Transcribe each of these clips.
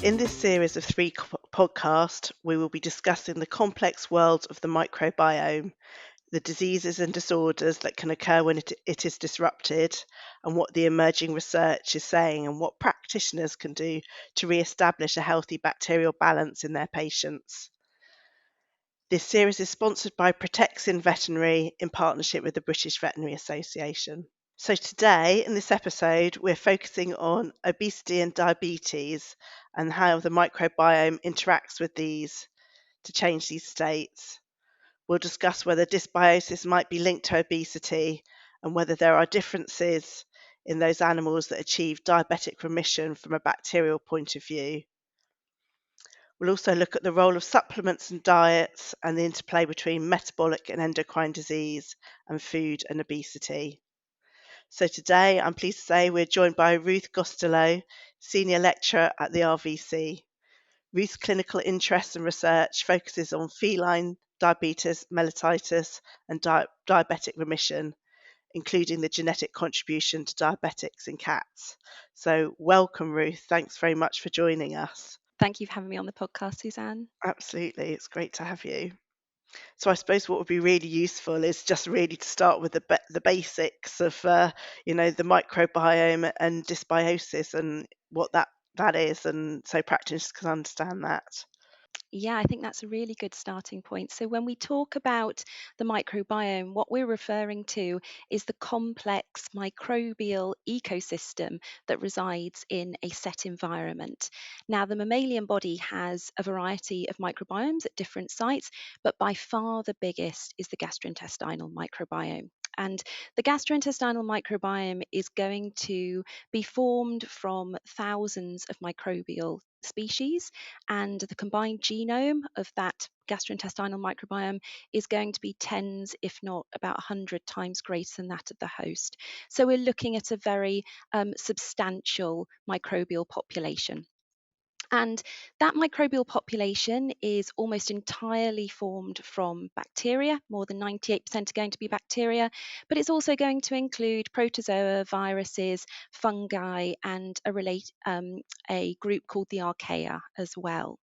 In this series of three podcasts, we will be discussing the complex world of the microbiome, the diseases and disorders that can occur when it is disrupted, and what the emerging research is saying and what practitioners can do to re-establish a healthy bacterial balance in their patients. This series is sponsored by Protexin Veterinary in partnership with the British Veterinary Association. So today, in this episode, we're focusing on obesity and diabetes and how the microbiome interacts with these to change these states. We'll discuss whether dysbiosis might be linked to obesity and whether there are differences in those animals that achieve diabetic remission from a bacterial point of view. We'll also look at the role of supplements and diets and the interplay between metabolic and endocrine disease and food and obesity. So today, I'm pleased to say we're joined by Ruth Gostelow, Senior Lecturer at the RVC. Ruth's clinical interest and research focuses on feline diabetes mellitus and diabetic remission, including the genetic contribution to diabetics in cats. So welcome, Ruth. Thanks very much for joining us. Thank you for having me on the podcast, Suzanne. Absolutely. It's great to have you. So I suppose what would be really useful is just really to start with the basics of, the microbiome and dysbiosis and what that is, and so practitioners can understand that. Yeah, I think that's a really good starting point. So, when we talk about the microbiome, what we're referring to is the complex microbial ecosystem that resides in a set environment. Now, the mammalian body has a variety of microbiomes at different sites, but by far the biggest is the gastrointestinal microbiome. And the gastrointestinal microbiome is going to be formed from thousands of microbial species, and the combined genome of that gastrointestinal microbiome is going to be tens, if not about 100 times greater than that of the host. So we're looking at a very substantial microbial population. And that microbial population is almost entirely formed from bacteria. More than 98% are going to be bacteria, but it's also going to include protozoa, viruses, fungi, and a group called the archaea as well.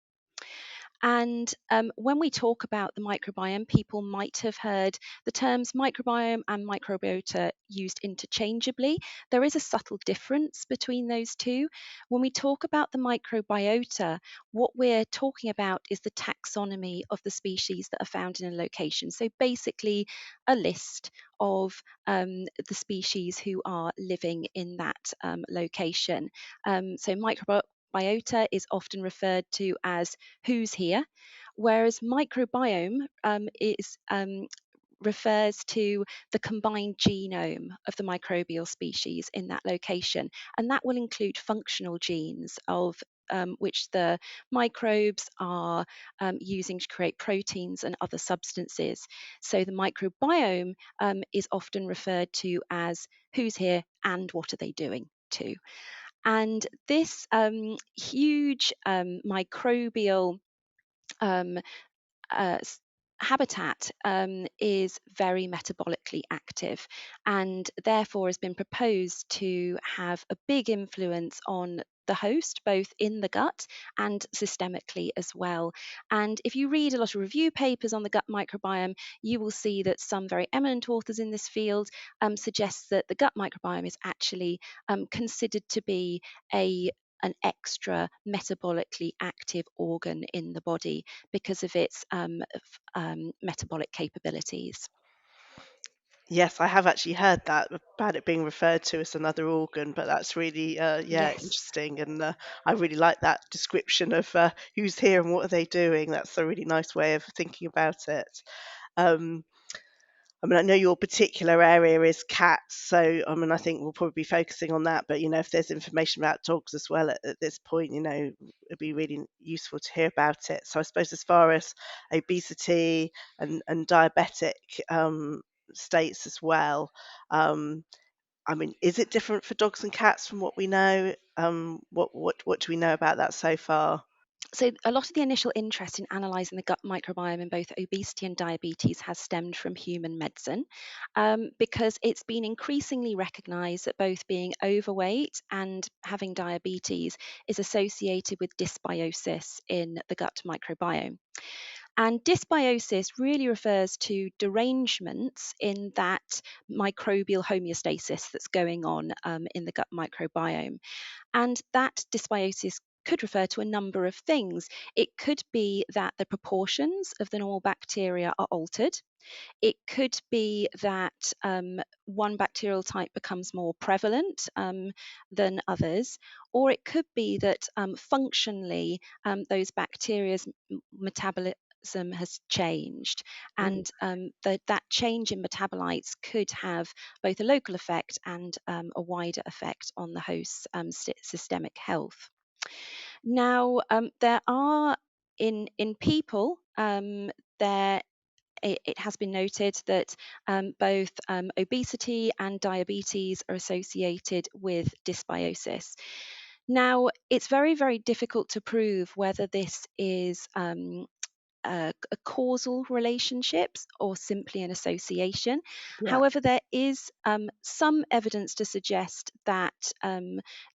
And when we talk about the microbiome, people might have heard the terms microbiome and microbiota used interchangeably. There is a subtle difference between those two. When we talk about the microbiota, what we're talking about is the taxonomy of the species that are found in a location. So basically, a list of the species who are living in that location. So microbiota is often referred to as who's here, whereas microbiome refers to the combined genome of the microbial species in that location, and that will include functional genes of which the microbes are using to create proteins and other substances. So the microbiome is often referred to as who's here and what are they doing too. And this huge microbial um, uh, habitat is very metabolically active and therefore has been proposed to have a big influence on the host, both in the gut and systemically as well. And if you read a lot of review papers on the gut microbiome, you will see that some very eminent authors in this field suggest that the gut microbiome is actually considered to be an extra metabolically active organ in the body because of its metabolic capabilities. Yes, I have actually heard that about it being referred to as another organ, but that's really, Yes. interesting, and I really like that description of who's here and what are they doing. That's a really nice way of thinking about it. Um, I mean, I know your particular area is cats, so I mean, I think we'll probably be focusing on that. But if there's information about dogs as well at this point, it'd be really useful to hear about it. So I suppose as far as obesity and diabetic states as well, I mean, is it different for dogs and cats from what we know? What do we know about that so far? So a lot of the initial interest in analysing the gut microbiome in both obesity and diabetes has stemmed from human medicine, because it's been increasingly recognised that both being overweight and having diabetes is associated with dysbiosis in the gut microbiome. And dysbiosis really refers to derangements in that microbial homeostasis that's going on in the gut microbiome. And that dysbiosis could refer to a number of things. It could be that the proportions of the normal bacteria are altered. It could be that one bacterial type becomes more prevalent than others, or it could be that functionally those bacteria's metabolism has changed, Mm. and that change in metabolites could have both a local effect and a wider effect on the host's systemic health. Now, there are in people there it has been noted that both obesity and diabetes are associated with dysbiosis. Now, it's very, very difficult to prove whether this is a causal relationships or simply an association. Yeah. However, there is some evidence to suggest that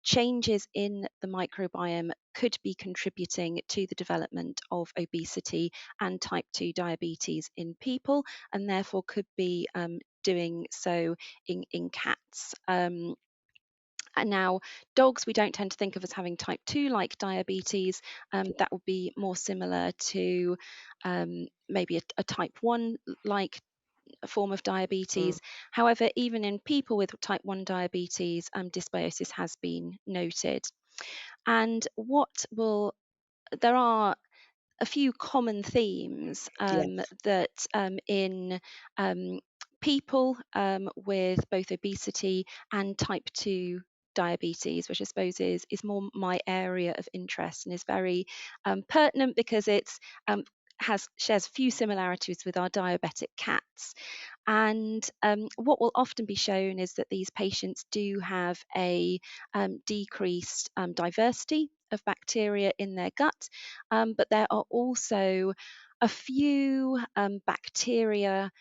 changes in the microbiome could be contributing to the development of obesity and type 2 diabetes in people, and therefore could be doing so in cats. And now, dogs we don't tend to think of as having type 2 like diabetes. That would be more similar to maybe a type 1 like form of Mm. diabetes. However, even in people with type 1 diabetes, dysbiosis has been noted. And there are a few common themes Yes. that in um, people with both obesity and type 2 diabetes, which I suppose is more my area of interest and is very pertinent because it's shares a few similarities with our diabetic cats. And what will often be shown is that these patients do have a decreased diversity of bacteria in their gut, but there are also a few bacteria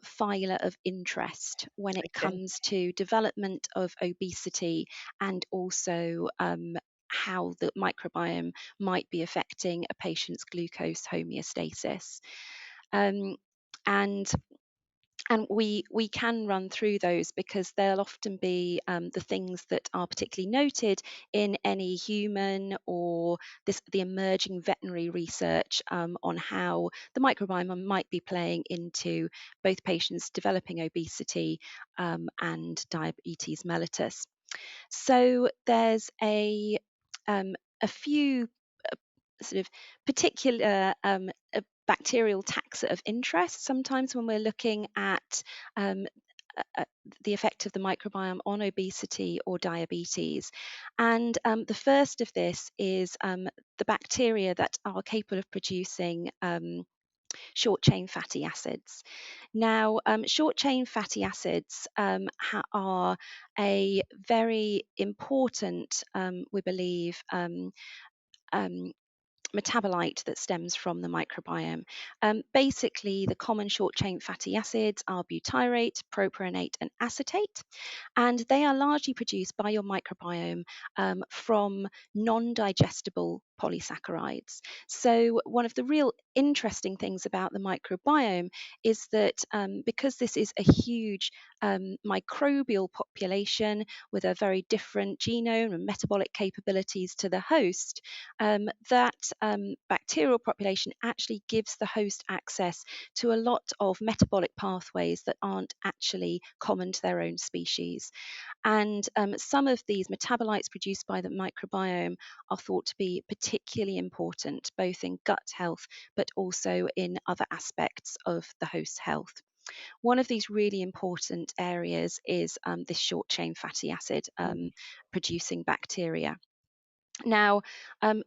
phyla of interest when it Okay. comes to development of obesity and also how the microbiome might be affecting a patient's glucose homeostasis. Um, and we can run through those because they'll often be the things that are particularly noted in any human or the emerging veterinary research on how the microbiome might be playing into both patients developing obesity and diabetes mellitus. So there's um, a few sort of particular bacterial taxa of interest. Sometimes when we're looking at um, the effect of the microbiome on obesity or diabetes. And the first of this is the bacteria that are capable of producing short chain fatty acids. Now, short chain fatty acids are a very important, we believe, um, metabolite that stems from the microbiome. Basically, the common short chain fatty acids are butyrate, propionate, and acetate, and they are largely produced by your microbiome from non digestible polysaccharides. So, one of the real interesting things about the microbiome is that because this is a huge microbial population with a very different genome and metabolic capabilities to the host, that bacterial population actually gives the host access to a lot of metabolic pathways that aren't actually common to their own species. And some of these metabolites produced by the microbiome are thought to be particularly important, both in gut health but also in other aspects of the host's health. One of these really important areas is this short chain fatty acid Mm. producing bacteria. Now,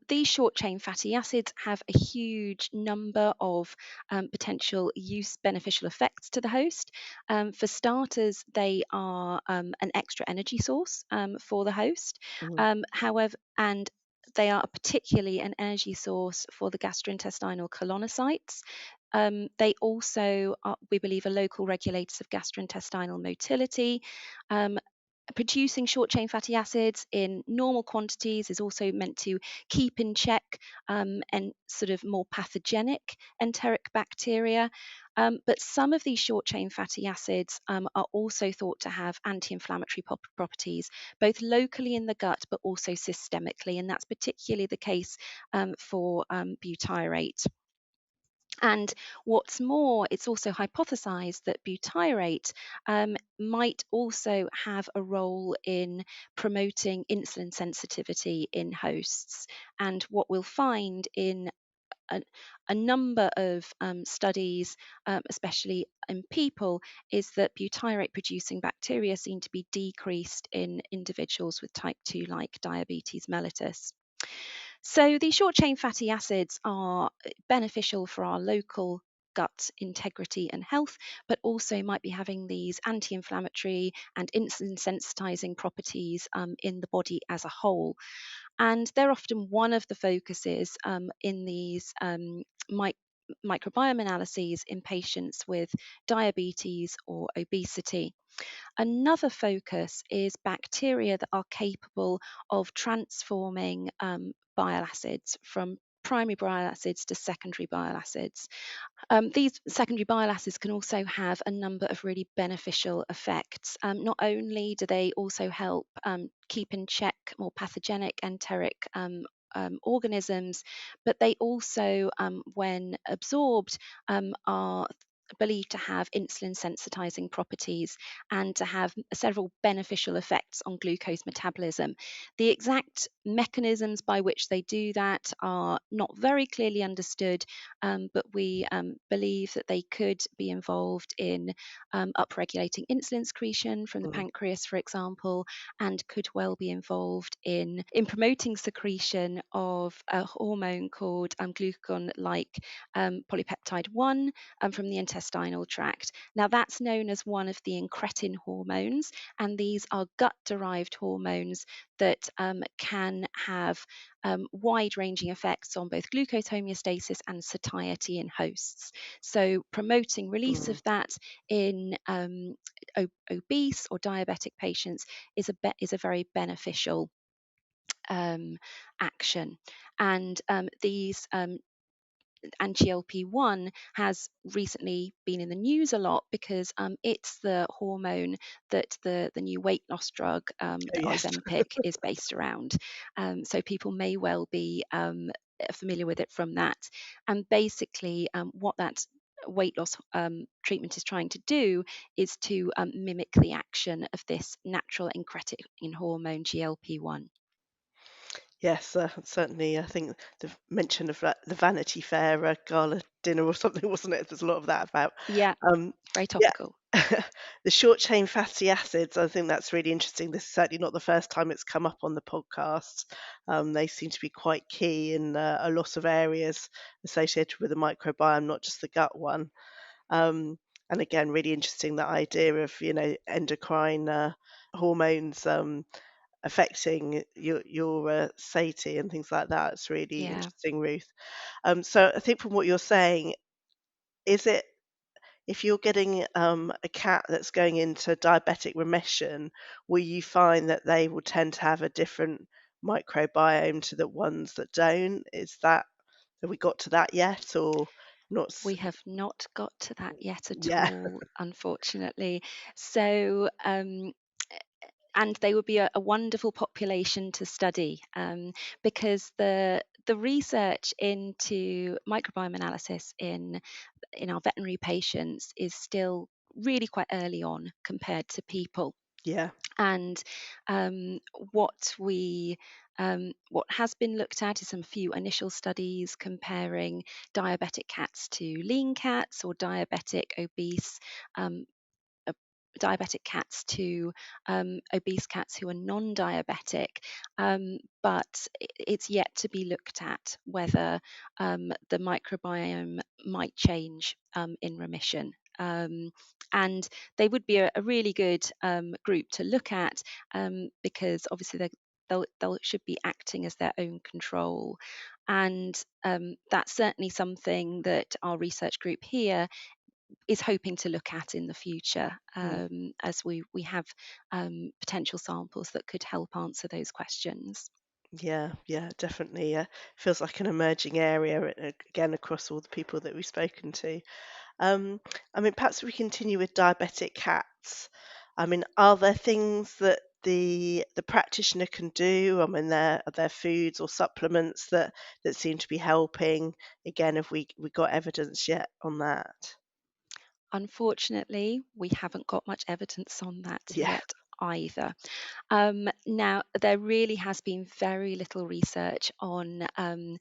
these short chain fatty acids have a huge number of potential beneficial effects to the host. For starters, they are an extra energy source for the host. Mm. However, and They are particularly an energy source for the gastrointestinal colonocytes. They also are, we believe, are local regulators of gastrointestinal motility. Um, Producing short chain fatty acids in normal quantities is also meant to keep in check and sort of more pathogenic enteric bacteria. But some of these short chain fatty acids are also thought to have anti inflammatory properties, both locally in the gut but also systemically. And that's particularly the case for butyrate. And what's more, it's also hypothesized that butyrate might also have a role in promoting insulin sensitivity in hosts. And what we'll find in a, a number of studies, especially in people, is that butyrate producing bacteria seem to be decreased in individuals with type 2 like diabetes mellitus. So these short chain fatty acids are beneficial for our local gut integrity and health, but also might be having these anti inflammatory and insulin sensitizing properties in the body as a whole. And they're often one of the focuses in these microbiome analyses in patients with diabetes or obesity. Another focus is bacteria that are capable of transforming bile acids from primary bile acids to secondary bile acids. These secondary bile acids can also have a number of really beneficial effects. Not only do they also help keep in check more pathogenic enteric organisms, but they also, when absorbed, are believed to have insulin sensitizing properties and to have several beneficial effects on glucose metabolism. The exact mechanisms by which they do that are not very clearly understood, but we believe that they could be involved in upregulating insulin secretion from the Mm. pancreas, for example, and could well be involved in promoting secretion of a hormone called glucagon-like polypeptide 1 from the intestinal tract. Now, that's known as one of the incretin hormones, and these are gut-derived hormones that can have wide-ranging effects on both glucose homeostasis and satiety in hosts. So, promoting release Mm. of that in obese or diabetic patients is a very beneficial action. And these and GLP-1 has recently been in the news a lot because it's the hormone that the new weight loss drug, Oh, the yes. Ozempic, is based around. So people may well be familiar with it from that. And basically, what that weight loss treatment is trying to do is to mimic the action of this natural incretin hormone GLP-1. Yes, certainly. I think the mention of the Vanity Fair gala dinner or something, wasn't it? There's a lot of that about. Yeah, Um, very yeah, topical. the short chain fatty acids. I think that's really interesting. This is certainly not the first time it's come up on the podcast. They seem to be quite key in a lot of areas associated with the microbiome, not just the gut one. Um, and again, really interesting that idea of endocrine hormones. Affecting your satiety and things like that. It's really Yeah. interesting, Ruth. So I think from what you're saying, is it if you're getting a cat that's going into diabetic remission, will you find that they will tend to have a different microbiome to the ones that don't? Is that have we got to that yet, or not? We have not got to that yet at Yeah, all, unfortunately. So, and they would be a wonderful population to study because the research into microbiome analysis in our veterinary patients is still really quite early on compared to people. yeah, And um, what we what has been looked at is some few initial studies comparing diabetic cats to lean cats or um, uh, diabetic cats to obese cats who are non-diabetic, but it's yet to be looked at whether the microbiome might change in remission. And they would be a really good group to look at because obviously they'll should be acting as their own control. And that's certainly something that our research group here is hoping to look at in the future, Mm. as we have potential samples that could help answer those questions. Yeah, yeah, definitely. Feels like an emerging area again across all the people that we've spoken to. Um, I mean, perhaps we continue with diabetic cats. I mean, are there things that the practitioner can do? I mean, are there foods or supplements that seem to be helping? Again, have we got evidence yet on that? Unfortunately, we haven't got much evidence on that Yeah. yet either. Now, there really has been very little research on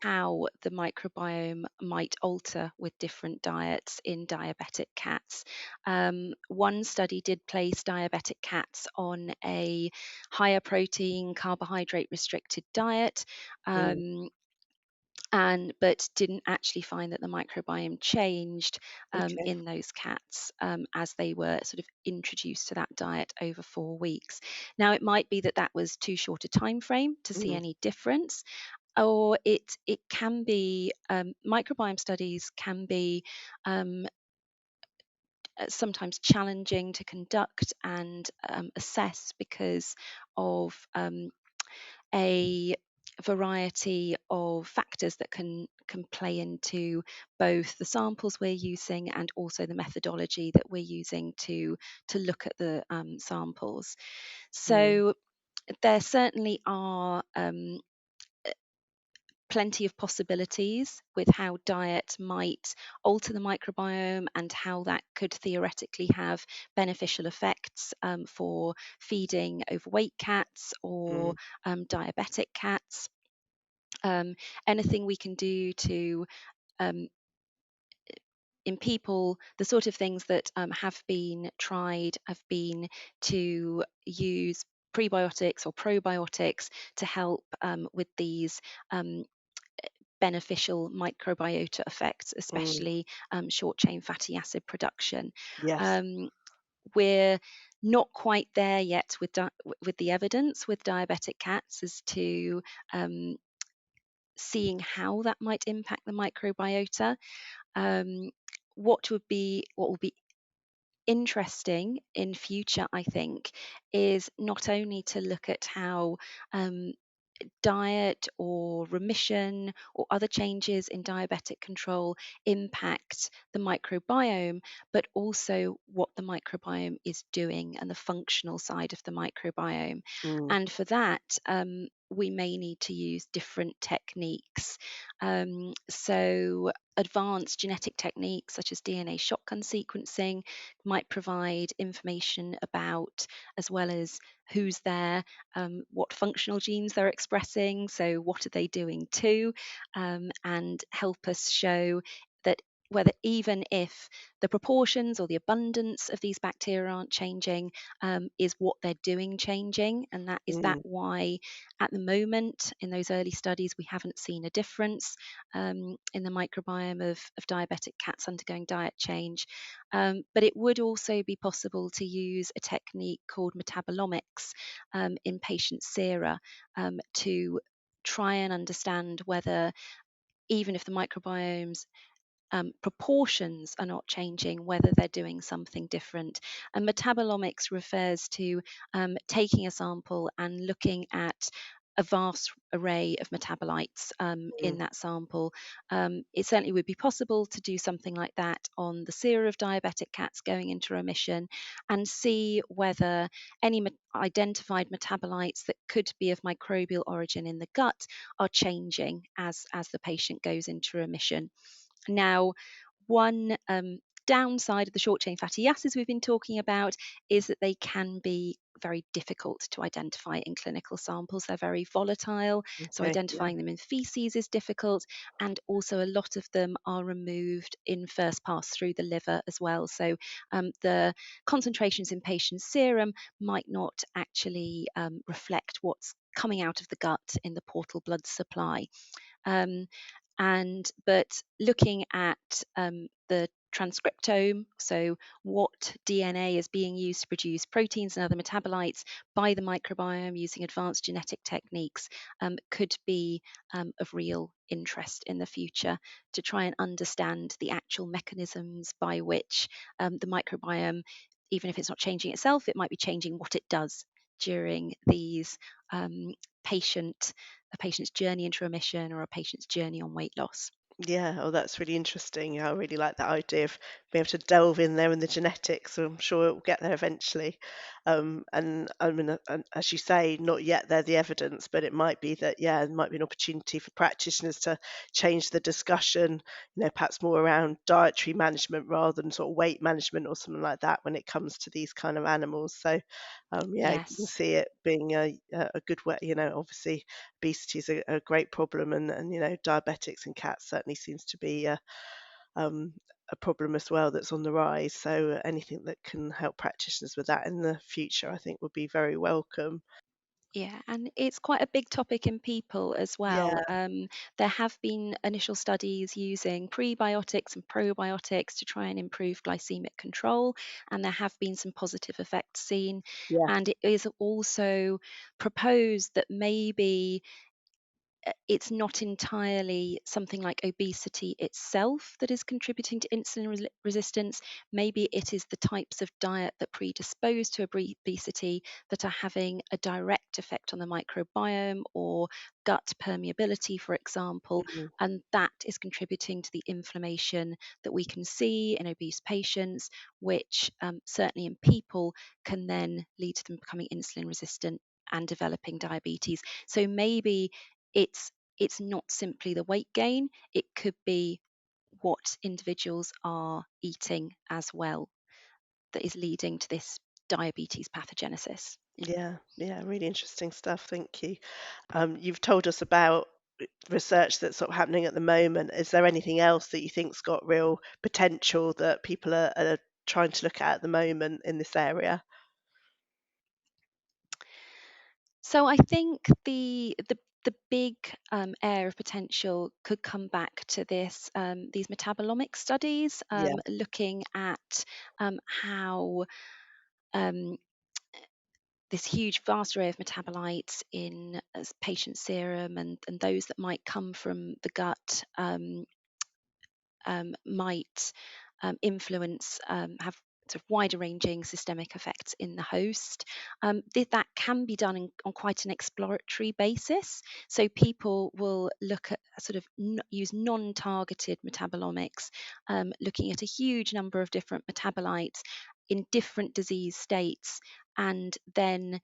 how the microbiome might alter with different diets in diabetic cats. One study did place diabetic cats on a higher protein, carbohydrate restricted diet. Mm, Um, and but didn't actually find that the microbiome changed okay. in those cats as they were sort of introduced to that diet over 4 weeks. Now, it might be that that was too short a time frame to see Mm, any difference, or it can be microbiome studies can be um, sometimes challenging to conduct and assess because of a variety of factors that can play into both the samples we're using and also the methodology that we're using to look at the samples. mm, So there certainly are plenty of possibilities with how diet might alter the microbiome and how that could theoretically have beneficial effects for feeding overweight cats or mm, diabetic cats. um, Anything we can do to um, in people, the sort of things that have been tried have been to use prebiotics or probiotics to help with these um, beneficial microbiota effects, mm, especially short chain fatty acid production. yes. Um, we're not quite there yet with with the evidence with diabetic cats as to um, seeing how that might impact the microbiota. Um, what will be interesting in future, I think, is not only to look at how um, diet or remission or other changes in diabetic control impact the microbiome, but also what the microbiome is doing and the functional side of the microbiome. Mm, And for that, we may need to use different techniques. So, advanced genetic techniques such as DNA shotgun sequencing might provide information about, as well as who's there, what functional genes they're expressing, so what are they doing too, and help us show that whether even if the proportions or the abundance of these bacteria aren't changing, is what they're doing changing, and that mm, why at the moment in those early studies we haven't seen a difference in the microbiome of diabetic cats undergoing diet change. But it would also be possible to use a technique called metabolomics in patient sera to try and understand whether, even if the microbiome's proportions are not changing, whether they're doing something different. And metabolomics refers to taking a sample and looking at a vast array of metabolites in mm, that sample. It certainly would be possible to do something like that on the sera of diabetic cats going into remission and see whether any identified metabolites that could be of microbial origin in the gut are changing as the patient goes into remission. Now, one downside of the short chain fatty acids we've been talking about is that they can be very difficult to identify in clinical samples. They're very volatile, so okay. Yeah. identifying them in feces is difficult, and also a lot of them are removed in first pass through the liver as well. So the concentrations in patients' serum might not actually reflect what's coming out of the gut in the portal blood supply. Um, but looking at the transcriptome, so what DNA is being used to produce proteins and other metabolites by the microbiome using advanced genetic techniques, could be of real interest in the future to try and understand the actual mechanisms by which the microbiome, even if it's not changing itself, it might be changing what it does during these um, a patient's journey into remission or a patient's journey on weight loss. Yeah, oh, that's really interesting. I really like that idea of being able to delve in there in the genetics. So I'm sure it will get there eventually. And I mean, and as you say, not yet there the evidence, but it might be that, yeah, it might be an opportunity for practitioners to change the discussion, perhaps more around dietary management rather than sort of weight management or something like that when it comes to these kind of animals. So, yeah, you can Yes. see it being a good way, obviously obesity is a great problem, and diabetics in cats certainly seems to be um, a problem as well that's on the rise. So anything that can help practitioners with that in the future, I think, would be very welcome. Yeah, and it's quite a big topic in people as well. Yeah, There have been initial studies using prebiotics and probiotics to try and improve glycemic control, and there have been some positive effects seen. yeah, And it is also proposed that maybe it's not entirely something like obesity itself that is contributing to insulin resistance. Maybe it is the types of diet that predispose to obesity that are having a direct effect on the microbiome or gut permeability, for example, mhm, and that is contributing to the inflammation that we can see in obese patients, which certainly in people can then lead to them becoming insulin resistant and developing diabetes. So maybe it's it's not simply the weight gain, it could be what individuals are eating as well that is leading to this diabetes pathogenesis. yeah, yeah. Really interesting stuff. Thank you. You've told us about research that's sort of happening at the moment. Is there anything else that you think's got real potential that people are trying to look at the moment in this area? So I think the big area of potential could come back to these metabolomic studies, Yeah. looking at how um, this huge vast array of metabolites in patient serum and those that might come from the gut might influence, have sort of wider ranging systemic effects in the host. That can be done on quite an exploratory basis. So people will look at sort of use non-targeted metabolomics, looking at a huge number of different metabolites in different disease states, and then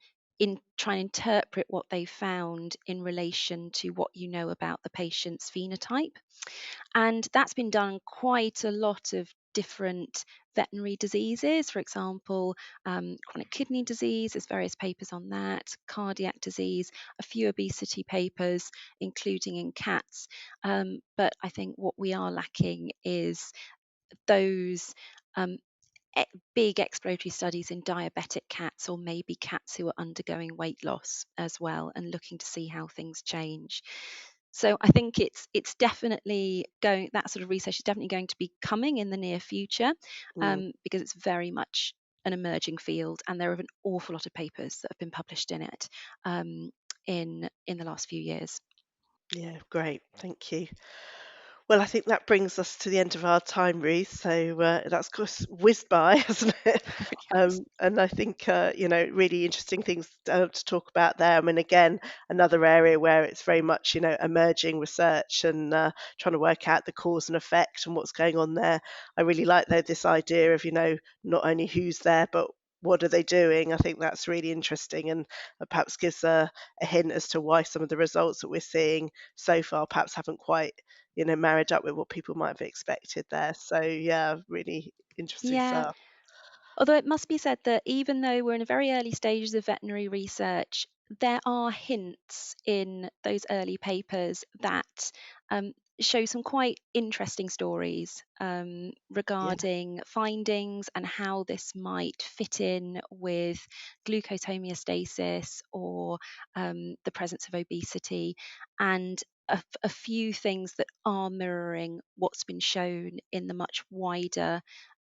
try and interpret what they found in relation to what you know about the patient's phenotype. And that's been done on quite a lot of different veterinary diseases. For example, chronic kidney disease, there's various papers on that, cardiac disease, a few obesity papers, including in cats. But I think what we are lacking is those um, big exploratory studies in diabetic cats or maybe cats who are undergoing weight loss as well and looking to see how things change. So I think it's definitely going, that sort of research is definitely going to be coming in the near future, Mm. because it's very much an emerging field and there are an awful lot of papers that have been published in it in the last few years. Yeah, great. Thank you. Well, I think that brings us to the end of our time, Ruth. So that's whizzed by, hasn't it? Yes. And I think really interesting things to talk about there. I mean, again, another area where it's very much emerging research and trying to work out the cause and effect and what's going on there. I really like though this idea of not only who's there but what are they doing. I think that's really interesting and perhaps gives a hint as to why some of the results that we're seeing so far perhaps haven't quite married up with what people might have expected there. So yeah, really interesting Yeah. stuff. Although it must be said that even though we're in the very early stages of veterinary research, there are hints in those early papers that um, show some quite interesting stories Yeah. regarding findings and how this might fit in with glucose homeostasis or the presence of obesity. And a few things that are mirroring what's been shown in the much wider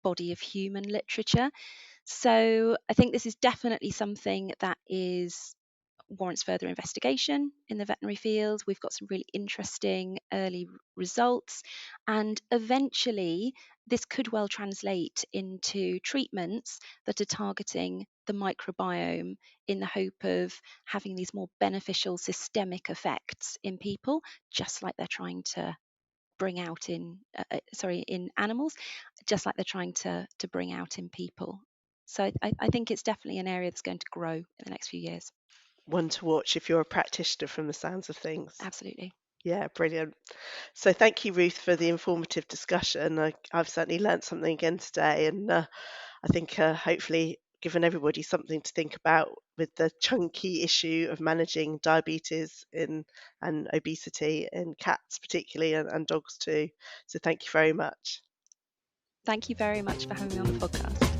body of human literature. So I think this is definitely something that is warrants further investigation in the veterinary field. We've got some really interesting early results, and eventually this could well translate into treatments that are targeting the microbiome in the hope of having these more beneficial systemic effects in people, just like they're trying to bring out in animals, just like they're trying to bring out in people. So I think it's definitely an area that's going to grow in the next few years. One to watch if you're a practitioner from the sounds of things. Absolutely. Yeah, brilliant. So thank you, Ruth, for the informative discussion. I've certainly learnt something again today, and I think hopefully given everybody something to think about with the chunky issue of managing diabetes and obesity in cats particularly and dogs too. So thank you very much. Thank you very much for having me on the podcast.